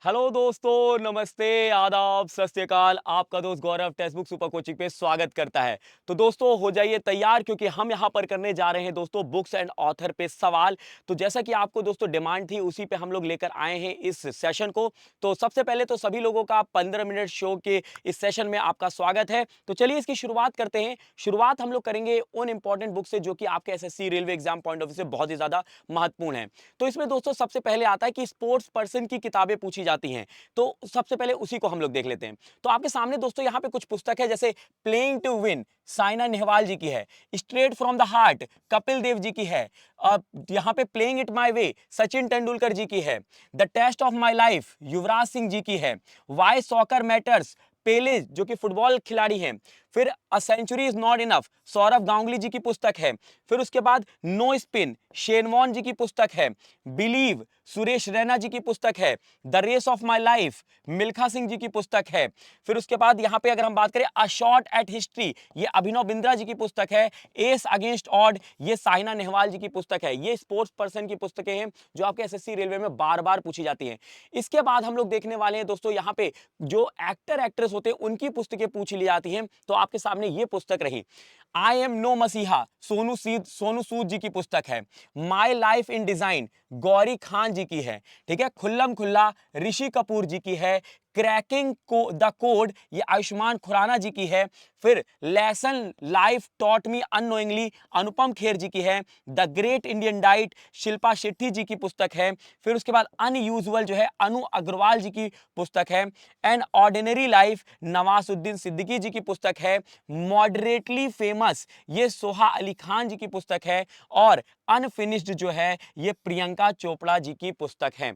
Hello दोस्तों, नमस्ते, आदाब, सत श्री अकाल। आपका दोस्त गौरव टेक्स्ट बुक सुपर कोचिंग पे स्वागत करता है। तो दोस्तों हो जाइए तैयार, क्योंकि हम यहाँ पर करने जा रहे हैं दोस्तों बुक्स एंड ऑथर पे सवाल। तो जैसा कि आपको दोस्तों डिमांड थी, उसी पे हम लोग लेकर आए हैं इस सेशन को। तो सबसे पहले तो सभी लोगों का 15 मिनट शो के इस सेशन में आपका स्वागत है। तो चलिए इसकी शुरुआत करते हैं। शुरुआत हम लोग करेंगे उन इंपॉर्टेंट बुक से जो कि आपके SSC railway exam point of view से बहुत ही ज्यादा महत्वपूर्ण है। तो इसमें दोस्तों सबसे पहले आता है कि स्पोर्ट्स पर्सन की किताबें पूछी जाती हैं। तो सबसे पहले उसी को हम लोग देख लेते हैं। तो आपके सामने दोस्तों यहाँ पे कुछ पुस्तक है, जैसे playing to win Saina Nehwal ji की है, straight from the heart Kapil Dev ji की है, यहाँ पे playing it my way Sachin Tendulkar ji की है, the test of my life Yuvraj Singh ji की है, वाई सॉकर मैटर्स पेले जो कि फुटबॉल खिलाड़ी हैं, फिर a century is not enough Sourav Ganguly ji की पुस्तक है, फिर उसके बाद नो स्पिन शेनवॉन जी की पुस्तक है, बिलीव सुरेश रैना जी की पुस्तक है, the race of my life Milkha Singh ji की पुस्तक है, फिर उसके बाद यहाँ पे अगर हम बात करें अ शॉट एट हिस्ट्री ये अभिनव बिंद्रा जी की पुस्तक है, एस अगेंस्ट ऑड ये साइना नेहवाल जी की पुस्तक है। ये स्पोर्ट्स पर्सन की पुस्तकें हैं जो आपके एसएससी रेलवे में बार बार पूछी जाती हैं। इसके बाद हम लोग देखने वाले हैं दोस्तों यहाँ पे जो एक्टर एक्ट्रेस होते हैं उनकी पुस्तकें पूछ ली जाती हैं। तो आपके सामने ये पुस्तक रही, आई एम नो मसीहा सोनू सूद जी की पुस्तक है, my life in design Gauri Khan ji की है, ठीक है, खुल्लम खुल्ला ऋषि कपूर जी की है, क्रैकिंग को द कोड ये आयुष्मान खुराना जी की है, फिर lesson life taught me unknowingly Anupam Kher ji की है, the great Indian diet Shilpa Shetty ji की पुस्तक है, फिर उसके बाद अनयूजुअल जो है अनु अग्रवाल जी की पुस्तक है, an ordinary life Nawazuddin Siddiqui ji की पुस्तक है, मॉडरेटली फेमस ये सोहा अली खान जी की पुस्तक है, और अनफिनिश्ड जो है ये प्रियंका चोपड़ा जी की पुस्तक है।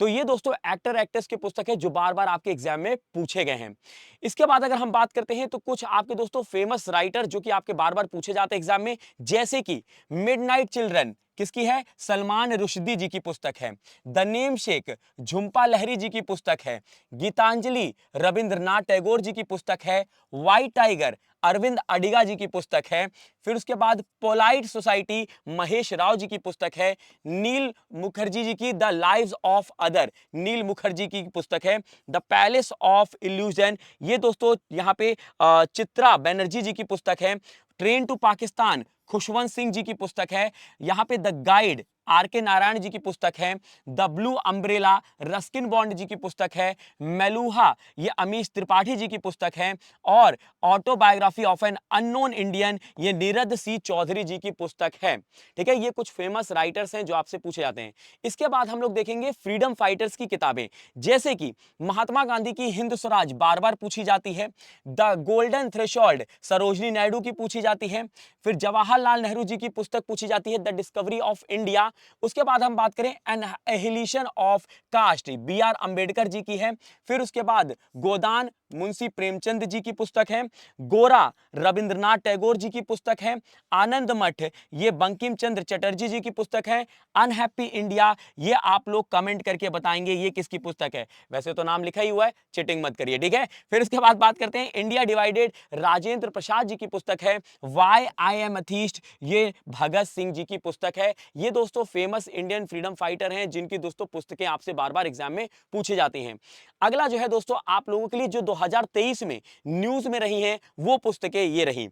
तो ये दोस्तों एक्टर एक्ट्रेस की पुस्तक है जो बार बार आपके एग्जाम में पूछे गए हैं। इसके बाद अगर हम बात करते हैं तो कुछ आपके दोस्तों फेमस राइटर जो कि आपके बार बार पूछे जाते हैं एग्जाम में, जैसे कि मिडनाइट चिल्ड्रन किसकी है, सलमान रुश्दी जी की पुस्तक है, द नेम शेक झुम्पा लहरी जी की पुस्तक है, गीतांजलि रविंद्रनाथ टैगोर जी की पुस्तक है, व्हाइट टाइगर अरविंद अडिगा जी की पुस्तक है, फिर उसके बाद पोलाइट सोसाइटी महेश राव जी की पुस्तक है, नील मुखर्जी जी की द लाइव्स ऑफ अदर नील मुखर्जी की पुस्तक है, द पैलेस ऑफ इल्यूजन ये दोस्तों यहाँ पे चित्रा बनर्जी जी की पुस्तक है, ट्रेन टू पाकिस्तान खुशवंत सिंह जी की पुस्तक है, यहाँ पे द गाइड आर के नारायण जी की पुस्तक है, the blue umbrella Ruskin Bond ji की पुस्तक है, मेलूहा ये अमीश त्रिपाठी जी की पुस्तक है, और autobiography of an unknown Indian ये नीरद सी चौधरी जी की पुस्तक है। ठीक है, ये कुछ फेमस राइटर्स हैं जो आपसे पूछे जाते हैं। इसके बाद हम लोग देखेंगे फ्रीडम फाइटर्स की किताबें, जैसे कि महात्मा गांधी की हिंद स्वराज बार बार पूछी जाती है, the golden threshold Sarojini Naidu की पूछी जाती है, फिर जवाहरलाल नेहरू जी की पुस्तक पूछी जाती है, द डिस्कवरी ऑफ इंडिया। उसके बाद हम बात करें annihilation of caste B R Ambedkar ji की है, फिर उसके बाद गोदान मुंशी प्रेमचंद जी की पुस्तक है, गोरा रविंद्रनाथ टैगोर जी की पुस्तक है, आनंद मठ ये बंकिम चंद्र चटर्जी जी की पुस्तक है, अनहैप्पी इंडिया ये आप लोग कमेंट करके बताएंगे ये किसकी पुस्तक है। वैसे तो नाम लिखा ही हुआ है, चिटिंग मत करिए, ठीक है। फिर उसके बाद बात करते हैं इंडिया डिवाइडेड राजेंद्र प्रसाद जी की पुस्तक है, वाई आई एम अथीस्ट ये भगत सिंह जी की पुस्तक है। ये दोस्तों फेमस इंडियन फ्रीडम फाइटर हैं जिनकी दोस्तों पुस्तकें आपसे बार बार एग्जाम में पूछी जाती हैं। अगला जो है दोस्तों आप लोगों के लिए जो 2023 में न्यूज में रही हैं वो पुस्तकें ये रही,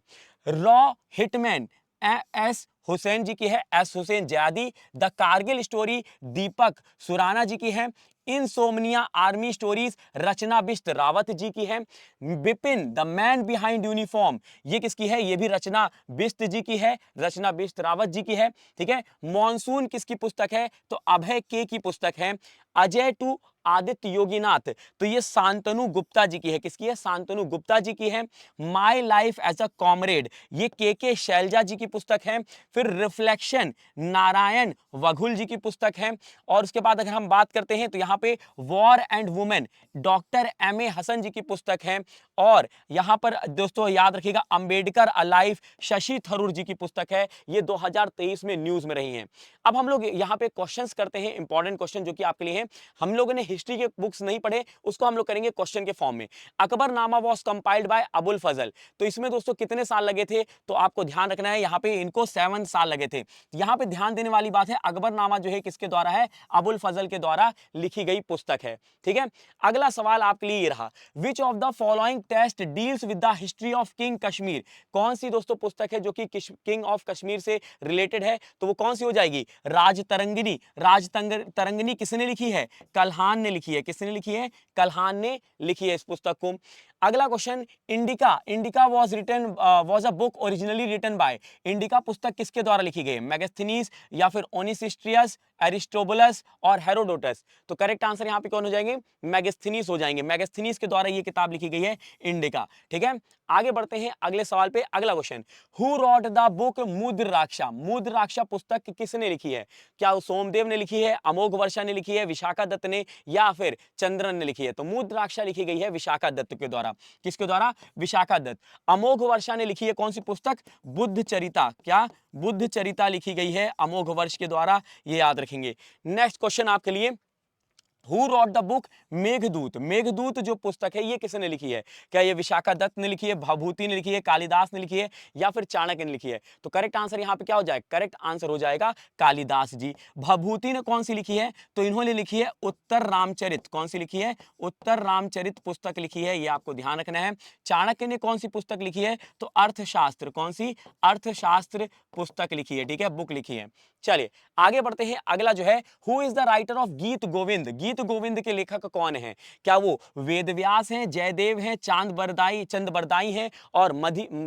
रॉ हिटमैन एस हुसैन जी की है, S Hussain Zaidi, the Kargil story Deepak Surana ji की है, insomnia army stories Rachna Bisht Rawat ji की है, Bipin the man behind uniform ये किसकी है, ये भी रचना बिष्ट जी की है, रचना बिष्ट रावत जी की है, ठीक है। मॉनसून किसकी पुस्तक है, तो अभय के की पुस्तक है, अजय टू आदित्य योगीनाथ तो ये शांतनु गुप्ता जी की है, किसकी है, शांतनु गुप्ता जी की है, my life as a comrade ये के शैलजा जी की पुस्तक है, फिर रिफ्लेक्शन नारायण वघुल जी की पुस्तक है, और उसके बाद अगर हम बात करते हैं तो यहाँ पे war and women doctor M A Hasan ji की पुस्तक है, और यहाँ पर दोस्तों याद रखिएगा अंबेडकर अलाइव शशि थरूर जी की पुस्तक है। ये 2023 में न्यूज में रही हैं। अब हम लोग यहाँ पे क्वेश्चंस करते हैं, इंपॉर्टेंट क्वेश्चन जो कि आपके लिए हैं। हैं, हम लोगों ने हिस्ट्री के बुक्स नहीं पढ़े, उसको हम लोग करेंगे क्वेश्चन के फॉर्म में। Akbarnama was compiled by Abul Fazal, तो इसमें दोस्तों कितने साल लगे थे, तो आपको ध्यान रखना है यहाँ पे इनको 7 साल लगे थे। यहाँ पे ध्यान देने वाली बात है, अकबरनामा जो है किसके द्वारा है, अबुल फजल के द्वारा लिखी गई पुस्तक है। ठीक है, अगला सवाल आपके लिए ये रहा, which of the following test deals with the history of king Kashmir, कौन सी दोस्तों पुस्तक है जो कि किंग ऑफ कश्मीर से रिलेटेड है, तो वो कौन सी हो जाएगी, राजतरंगिनी। राजतरंगिनी किसने लिखी है, कल्हान ने लिखी है। किसने लिखी है, कल्हान ने लिखी है इस पुस्तक को। अगला question, Indica, Indica was a book originally written by, Indica पुस्तक किसके द्वारा लिखी गई है, मैगस्थनीज या फिर ओनिसिस्ट्रियस, एरिस्टोबुलस और हेरोडोटस, तो करेक्ट आंसर यहां पे कौन हो जाएंगे, मैगस्थनीज हो जाएंगे। मैगस्थनीज के द्वारा ये किताब लिखी गई है इंडिका। ठीक है, आगे बढ़ते हैं अगले सवाल पे। अगला question, who wrote the book Mudraksha, Mudraksha पुस्तक किसने लिखी है, क्या सोमदेव ने लिखी है, अमोघ वर्षा ने लिखी है, विशाखा दत्त ने, या फिर चंद्रन ने लिखी है, तो मुद्राक्षा लिखी गई है विशाखा दत्त के द्वारा। किसके द्वारा, विशाखा दत्त। अमोघ वर्षा ने लिखी है कौन सी पुस्तक, बुद्ध चरिता, क्या बुद्ध चरिता लिखी गई है अमोघ वर्ष के द्वारा, ये याद रखेंगे। नेक्स्ट क्वेश्चन आपके लिए, who wrote the book Meghdoot, Meghdoot जो पुस्तक है ये किसने लिखी है, क्या ये विशाखा दत्त ने लिखी है, भभूति ने लिखी है, कालिदास ने लिखी है, या फिर चाणक्य ने लिखी है, तो करेक्ट आंसर यहां पे क्या हो जाएगा, करेक्ट आंसर हो जाएगा कालिदास जी। भभूति ने कौन सी लिखी है, तो इन्होंने लिखी है उत्तर रामचरित, कौन सी लिखी है, उत्तर रामचरित पुस्तक लिखी है, ये आपको ध्यान रखना है। चाणक्य ने कौन सी पुस्तक लिखी है, तो अर्थशास्त्र, कौन सी, अर्थशास्त्र पुस्तक लिखी है। ठीक है, बुक लिखी है। चलिए आगे बढ़ते हैं, अगला जो है, who is the writer of गीत गोविंद, गीत गोविंद के लेखक कौन है, क्या वो वेदव्यास हैं, जयदेव हैं, चंद बरदाई हैं, और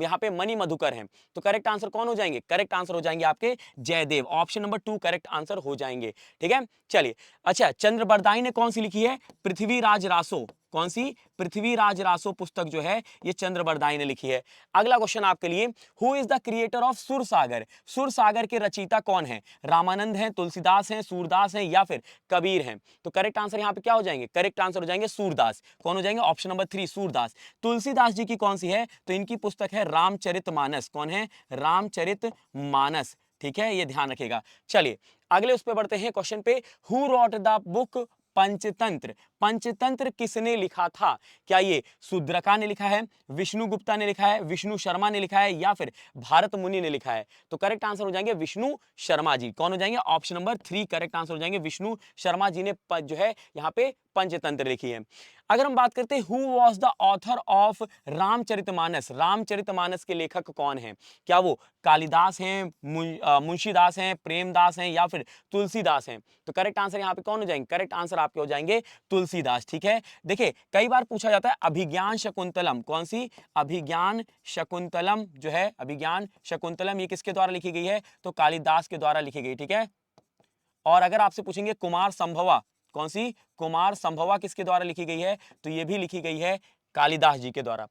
यहाँ पे मणि मधुकर हैं, तो करेक्ट आंसर कौन हो जाएंगे, करेक्ट आंसर हो जाएंगे आपके Jaidev, option number 2 correct answer हो जाएंगे। ठीक है, चलिए अच्छा, चंद्र बरदाई ने कौन सी लिखी है, पृथ्वीराज रासो, कौन सी, पृथ्वीराज रासो पुस्तक जो है ये चंद्र बरदाई ने लिखी है। अगला क्वेश्चन आपके लिए, who is the creator of Sursagar, Sursagar के रचयिता कौन है, रामानंद हैं, तुलसीदास हैं, सूरदास हैं, या फिर कबीर हैं, तो करेक्ट आंसर यहां पे क्या हो जाएंगे, करेक्ट आंसर हो जाएंगे सूरदास, कौन हो जाएंगे, ऑप्शन नंबर 3 सूरदास। तुलसीदास जी की कौन सी है, तो इनकी पुस्तक है रामचरितमानस, कौन है, रामचरितमानस। ठीक है, ये ध्यान रखिएगा। चलिए अगले उस पे बढ़ते हैं क्वेश्चन पे, who wrote the book Panchatantra, Panchatantra किसने लिखा था, क्या ये शूद्रका ने लिखा है, विष्णु गुप्ता ने लिखा है, विष्णु शर्मा ने लिखा है, या फिर भारत मुनि ने लिखा है, तो करेक्ट आंसर हो जाएंगे विष्णु शर्मा जी, कौन हो जाएंगे, ऑप्शन नंबर 3 करेक्ट आंसर हो जाएंगे, विष्णु शर्मा जी ने जो है यहाँ पे पंचतंत्र लिखी है। अगर हम बात करते हैं, who was the author of Ramcharitmanas, Ramcharitmanas के लेखक कौन है, क्या वो कालिदास हैं, मुंशीदास हैं, प्रेमदास हैं, या फिर तुलसीदास हैं, तो करेक्ट आंसर यहाँ पे कौन हो जाएंगे, करेक्ट आंसर आपके हो जाएंगे तुलसीदास। ठीक है, देखिए कई बार पूछा जाता है अभिज्ञान शकुंतलम, कौन सी, अभिज्ञान शकुंतलम जो है, अभिज्ञान शकुंतलम ये किसके द्वारा लिखी गई है, तो कालिदास के द्वारा लिखी गई। ठीक है, और अगर आपसे पूछेंगे कुमार संभवा, कौन सी, कुमार संभवा किसके द्वारा लिखी गई है, तो ये भी लिखी गई है कालिदास जी के द्वारा।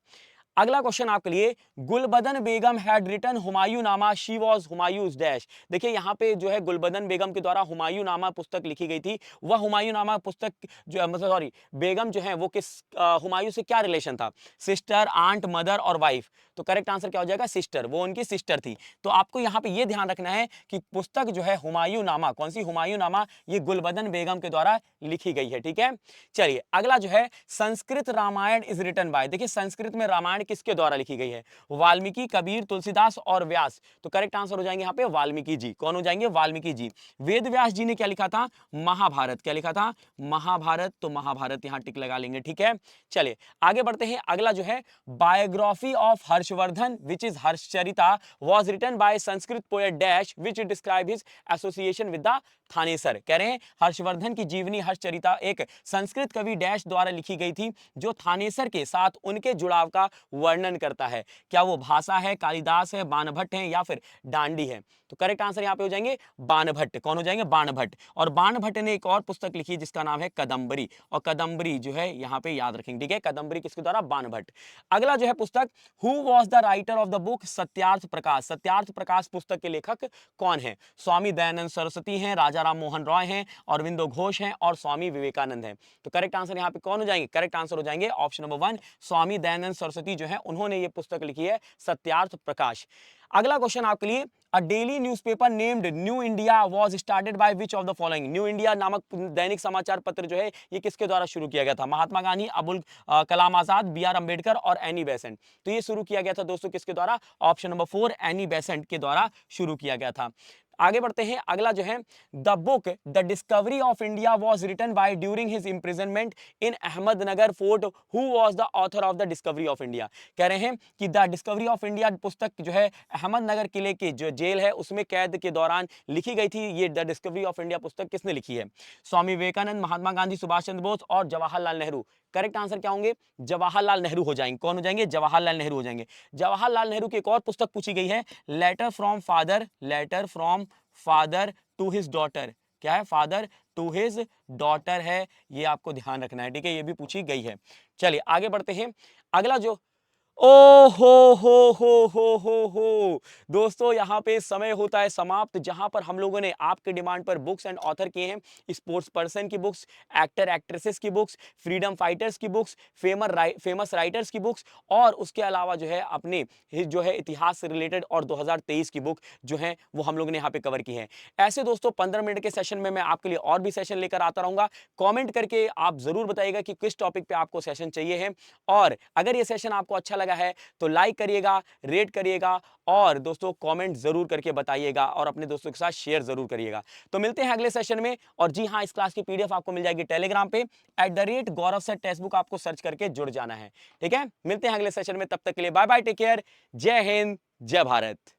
अगला क्वेश्चन आपके लिए, गुलबदन बेगम हैड रिटन हुमायूं नामा, शी वाज हुमायूंस डैश, देखिए यहाँ पे जो है गुलबदन बेगम के द्वारा हुमायूं नामा पुस्तक लिखी गई थी, वह हुमायूं नामा पुस्तक जो मतलब सॉरी बेगम जो है वो किस हुमायूं से क्या रिलेशन था, सिस्टर, आंट, मदर और वाइफ, तो करेक्ट आंसर क्या हो जाएगा, सिस्टर, वो उनकी सिस्टर थी। तो आपको यहाँ पे ये ध्यान रखना है कि पुस्तक जो है हुमायूं नामा, कौन सी, हुमायूं नामा, ये गुलबदन बेगम के द्वारा लिखी गई है। ठीक है, चलिए अगला जो है, Sanskrit Ramayana is written by, देखिए संस्कृत में रामायण किसके द्वारा लिखी गई है, वाल्मीकि, कबीर, तुलसीदास और व्यास, तो करेक्ट आंसर हो जाएंगे यहाँ पे वाल्मीकि जी, कौन हो जाएंगे, वाल्मीकि जी। वेद व्यास जी ने क्या लिखा था, महाभारत, क्या लिखा था, महाभारत, तो महाभारत यहाँ टिक लगा लेंगे। ठीक है, चलिए आगे बढ़ते हैं, अगला जो है, biography of Harshavardhan which is Harshacharita was written by Sanskrit poet dash which describe his association with the Thanesar, कह रहे हैं हर्षवर्धन की जीवनी हर्षचरिता एक संस्कृत कवि डैश द्वारा लिखी गई थी जो थानेसर के साथ उनके जुड़ाव का वर्णन करता है, क्या वो भाषा है, कालिदास है, बाणभट्ट है, या फिर डांडी है, तो करेक्ट आंसर यहाँ पे हो जाएंगे बाणभट्ट, कौन हो जाएंगे, बाणभट्ट। और बाणभट्ट ने एक और पुस्तक लिखी जिसका नाम है कदम्बरी, और कदम्बरी जो है यहाँ पे याद रखेंगे। ठीक है, कदम्बरी किसके द्वारा, बाणभट्ट। अगला जो है पुस्तक, who was the writer of the book Satyarth Prakash, Satyarth Prakash पुस्तक के लेखक कौन है, स्वामी दयानंद सरस्वती हैं, राजा राम मोहन रॉय हैं, अरविंदो घोष हैं, और स्वामी विवेकानंद हैं, तो करेक्ट आंसर यहाँ पे कौन हो जाएंगे, करेक्ट आंसर हो जाएंगे ऑप्शन नंबर 1 स्वामी दयानंद सरस्वती जो है उन्होंने ये पुस्तक लिखी है सत्यार्थ प्रकाश। अगला क्वेश्चन आपके लिए, अ daily newspaper named new India was started by which of the following. New India नामक दैनिक समाचार पत्र जो है ये किसके द्वारा शुरू किया गया था? महात्मा गांधी, अबुल कलाम आजाद, बी आर अंबेडकर और एनी बेसेंट। तो ये शुरू किया गया था दोस्तों किसके द्वारा? ऑप्शन नंबर 4 एनी बेसेंट के द्वारा शुरू किया गया था। आगे बढ़ते हैं, अगला जो है, the book the discovery of India was written by during his imprisonment in Ahmednagar fort, who was the author of the discovery of India. कह रहे हैं कि द डिस्कवरी ऑफ इंडिया पुस्तक जो है अहमदनगर किले की जो जेल है उसमें कैद के दौरान लिखी गई थी। ये द डिस्कवरी ऑफ इंडिया पुस्तक किसने लिखी है? स्वामी विवेकानंद, महात्मा गांधी, सुभाष चंद्र बोस और जवाहरलाल नेहरू। करेक्ट आंसर क्या होंगे? जवाहरलाल नेहरू हो जाएंगे। कौन हो जाएंगे? जवाहरलाल नेहरू हो जाएंगे। जवाहरलाल नेहरू की एक और पुस्तक पूछी गई है, letter from father, letter from father to his daughter. क्या है? फादर टू हिज डॉटर है, ये आपको ध्यान रखना है, ठीक है, ये भी पूछी गई है। चलिए आगे बढ़ते हैं, अगला जो, ओ हो दोस्तों, यहां पे समय होता है समाप्त, जहां पर हम लोगों ने आपके डिमांड पर बुक्स एंड ऑथर किए हैं। स्पोर्ट्स पर्सन की बुक्स, एक्टर एक्ट्रेसेस की बुक्स, फ्रीडम फाइटर्स की बुक्स, फेमस राइटर्स की बुक्स, और उसके अलावा जो है अपने जो है इतिहास से रिलेटेड और 2023 की बुक जो है वो हम लोगों ने यहाँ पे कवर की है। ऐसे दोस्तों 15 मिनट के सेशन में मैं आपके लिए और भी सेशन लेकर आता रहूंगा। कमेंट करके आप जरूर बताइएगा कि किस टॉपिक पे आपको सेशन चाहिए है, और अगर ये सेशन आपको अच्छा लगा है तो लाइक करिएगा, रेट करिएगा, और दोस्तों कमेंट जरूर करके बताइएगा, और अपने दोस्तों के साथ शेयर जरूर करिएगा। तो मिलते हैं अगले सेशन में। और जी हाँ, इस क्लास की पीडीएफ आपको मिल जाएगी टेलीग्राम पे, @गौरव सर टेक्स्टबुक आपको सर्च करके जुड़ जाना है। ठीक है, मिलते हैं अगले सेशन में, तब तक के लिए बाय बाय, टेक केयर, जय हिंद, जय भारत।